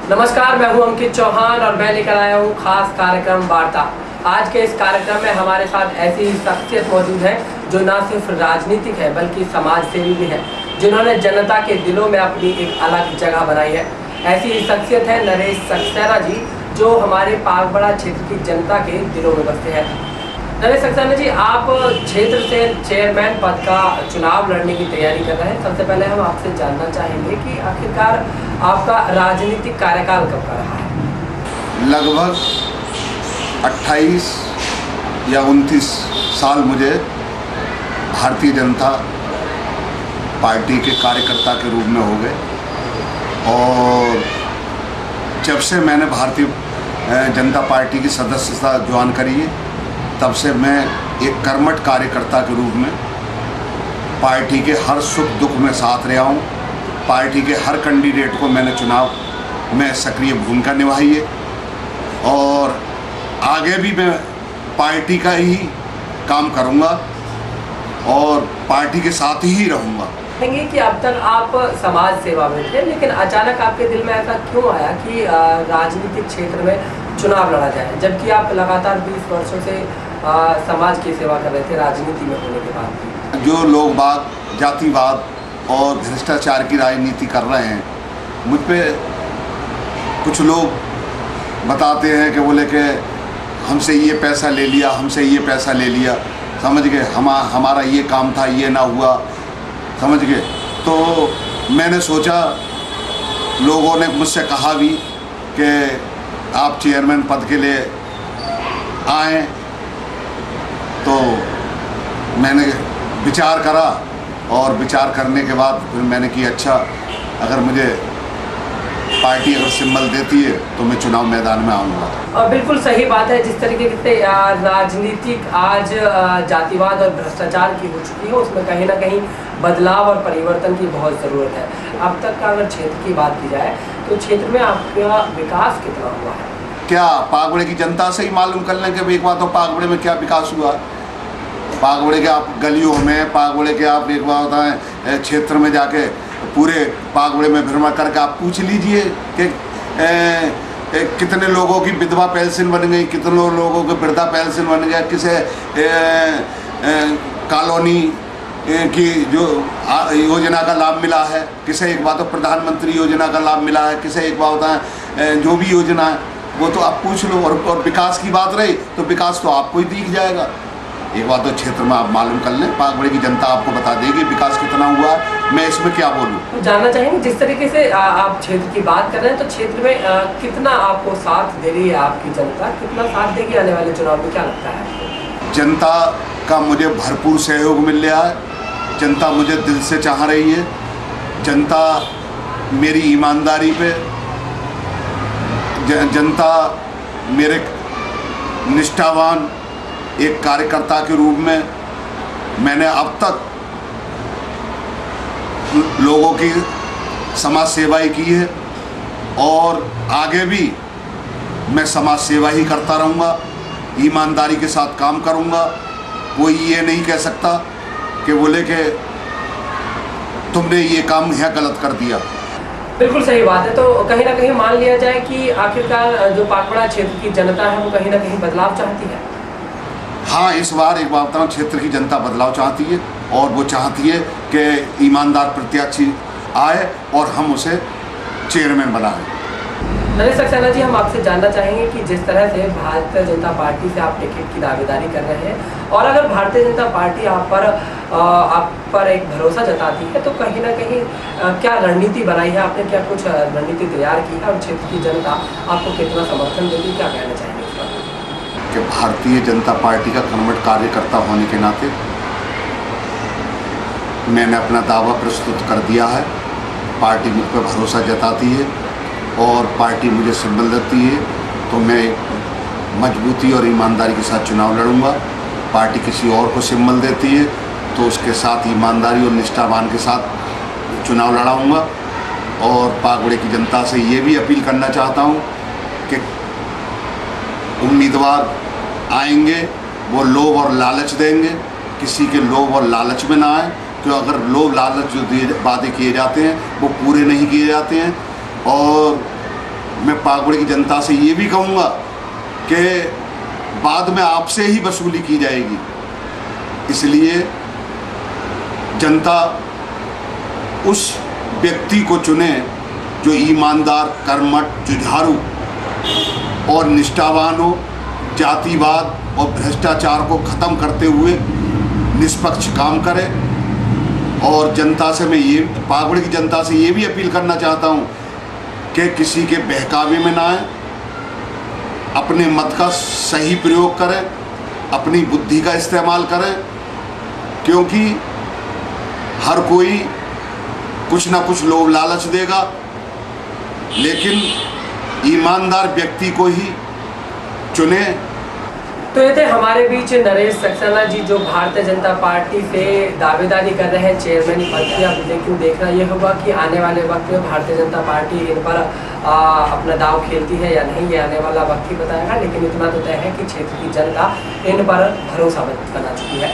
नमस्कार, मैं हूं अंकित चौहान और मैं लेकर आया हूं खास कार्यक्रम वार्ता। आज के इस कार्यक्रम में हमारे साथ ऐसी ही शख्सियत मौजूद है जो न सिर्फ राजनीतिक है बल्कि समाज सेवी भी है, जिन्होंने जनता के दिलों में अपनी एक अलग जगह बनाई है। ऐसी ही शख्सियत है नरेश सक्सेना जी, जो हमारे पागबड़ा क्षेत्र की जनता के दिलों में बसते हैं। नरेश सक्सेना जी, आप क्षेत्र से चेयरमैन पद का चुनाव लड़ने की तैयारी कर रहे हैं। सबसे पहले हम आपसे जानना चाहेंगे कि आखिरकार आपका राजनीतिक कार्यकाल कब का रहा है? लगभग 28 या 29 साल मुझे भारतीय जनता पार्टी के कार्यकर्ता के रूप में हो गए, और जब से मैंने भारतीय जनता पार्टी की सदस्यता ज्वाइन करी है, तब से मैं एक कर्मठ कार्यकर्ता के रूप में पार्टी के हर सुख दुख में साथ रहा हूँ। पार्टी के हर कैंडिडेट को मैंने चुनाव में सक्रिय भूमिका निभाई है, और आगे भी मैं पार्टी का ही काम करूँगा और पार्टी के साथ ही रहूँगा। कहेंगे कि अब तक आप समाज सेवा में थे, लेकिन अचानक आपके दिल में ऐसा क्यों आया कि राजनीतिक क्षेत्र में चुनाव लड़ा जाए, जबकि आप लगातार 20 वर्षों से समाज की सेवा कर रहे थे राजनीति में होने के बाद भी? जो लोग बात जातिवाद और भ्रष्टाचार की राजनीति कर रहे हैं, मुझ पे कुछ लोग बताते हैं कि बोले कि हमसे ये पैसा ले लिया, हमसे ये पैसा ले लिया, समझ गए, हमारा ये काम था, ये ना हुआ, समझ गए। तो मैंने सोचा, लोगों ने मुझसे कहा भी कि आप चेयरमैन पद के लिए आएँ, तो मैंने विचार करा, और विचार करने के बाद फिर मैंने कि अच्छा, अगर मुझे पार्टी अगर सिंबल देती है तो मैं चुनाव मैदान में आऊँगा। बिल्कुल सही बात है। जिस तरीके से राजनीतिक आज जातिवाद और भ्रष्टाचार की हो चुकी है, उसमें कहीं ना कहीं बदलाव और परिवर्तन की बहुत ज़रूरत है। अब तक का अगर क्षेत्र की बात की जाए तो क्षेत्र में आपका विकास कितना हुआ है? क्या पागबड़े की जनता से ही मालूम कर लें कि एक बात, तो पागबड़े में क्या विकास हुआ। पागबड़े के आप गलियों में, पागबड़े के आप एक बात बताएं, क्षेत्र में जाके पूरे पागबड़े में भ्रमण करके आप पूछ लीजिए कि कितने लोगों की विधवा पेंशन बन गई, कितने लोगों की वृद्धा पेंशन बन गया, किसे कॉलोनी की जो योजना का लाभ मिला है, किसे एक बात तो प्रधानमंत्री योजना का लाभ मिला है, किसे एक बात बताएं जो भी योजना है वो तो आप पूछ लो। और विकास की बात रही तो विकास तो आपको ही दिख जाएगा। एक बात तो क्षेत्र में आप मालूम कर लें, पागबड़े की जनता आपको बता देगी विकास कितना हुआ है। मैं इसमें क्या बोलूँ। जानना चाहेंगे, जिस तरीके से आप क्षेत्र की बात कर रहे हैं, तो क्षेत्र में कितना आपको साथ दे रही है आपकी जनता, कितना साथ देगी आने वाले चुनाव में, क्या लगता है? जनता का मुझे भरपूर सहयोग मिल रहा है, जनता मुझे दिल से चाह रही है, जनता मेरी ईमानदारी पे, जनता मेरे निष्ठावान एक कार्यकर्ता के रूप में, मैंने अब तक लोगों की समाज सेवा ही की है और आगे भी मैं समाज सेवा ही करता रहूँगा, ईमानदारी के साथ काम करूँगा। कोई ये नहीं कह सकता कि बोले कि तुमने ये काम यहाँ गलत कर दिया। बिल्कुल सही बात है। तो कहीं ना कहीं मान लिया जाए कि आखिरकार जो पागबड़ा क्षेत्र की जनता है वो कहीं ना कहीं बदलाव चाहती है। हाँ, इस बार एक बात बताऊँ, क्षेत्र की जनता बदलाव चाहती है, और वो चाहती है कि ईमानदार प्रत्याशी आए और हम उसे चेयरमैन बनाएं। नरेश सक्सेना जी, हम आपसे जानना चाहेंगे कि जिस तरह से भारतीय जनता पार्टी से आप टिकट की दावेदारी कर रहे हैं, और अगर भारतीय जनता पार्टी आप पर एक भरोसा जताती है, तो कहीं ना कहीं क्या रणनीति बनाई है आपने, क्या कुछ रणनीति तैयार की है, और क्षेत्र की जनता आपको कितना समर्थन देगी, क्या कहना चाहेंगे इस बारे में? कि भारतीय जनता पार्टी का कर्मठ कार्यकर्ता होने के नाते मैंने अपना दावा प्रस्तुत कर दिया है। पार्टी मुझ पर भरोसा जताती है और पार्टी मुझे सिंबल देती है, तो मैं मजबूती और ईमानदारी के साथ चुनाव लड़ूंगा। पार्टी किसी और को सिंबल देती है तो उसके साथ ईमानदारी और निष्ठावान के साथ चुनाव लड़ाऊंगा। और पागबड़े की जनता से ये भी अपील करना चाहता हूँ कि उम्मीदवार आएंगे वो लोभ और लालच देंगे, किसी के लोभ और लालच में ना आए, क्यों अगर लोभ लालच जो वादे किए जाते हैं वो पूरे नहीं किए जाते हैं। और पागुड़ की जनता से ये भी कहूँगा कि बाद में आपसे ही वसूली की जाएगी, इसलिए जनता उस व्यक्ति को चुने जो ईमानदार, कर्मठ, जुझारू और निष्ठावान हो, जातिवाद और भ्रष्टाचार को ख़त्म करते हुए निष्पक्ष काम करे। और जनता से मैं ये, पागुड़ की जनता से ये भी अपील करना चाहता हूँ कि किसी के बहकावे में ना आए, अपने मत का सही प्रयोग करें, अपनी बुद्धि का इस्तेमाल करें, क्योंकि हर कोई कुछ ना कुछ लोभ लालच देगा, लेकिन ईमानदार व्यक्ति को ही चुने। तो ये थे हमारे बीच नरेश सक्सेना जी, जो भारतीय जनता पार्टी से दावेदारी कर रहे हैं चेयरमैन पद की। अब लेकिन देखना ये होगा कि आने वाले वक्त में भारतीय जनता पार्टी इन पर अपना दाव खेलती है या नहीं, ये आने वाला वक्त ही बताएगा। लेकिन इतना तो तय है कि क्षेत्र की जनता इन पर भरोसा बना चुकी है।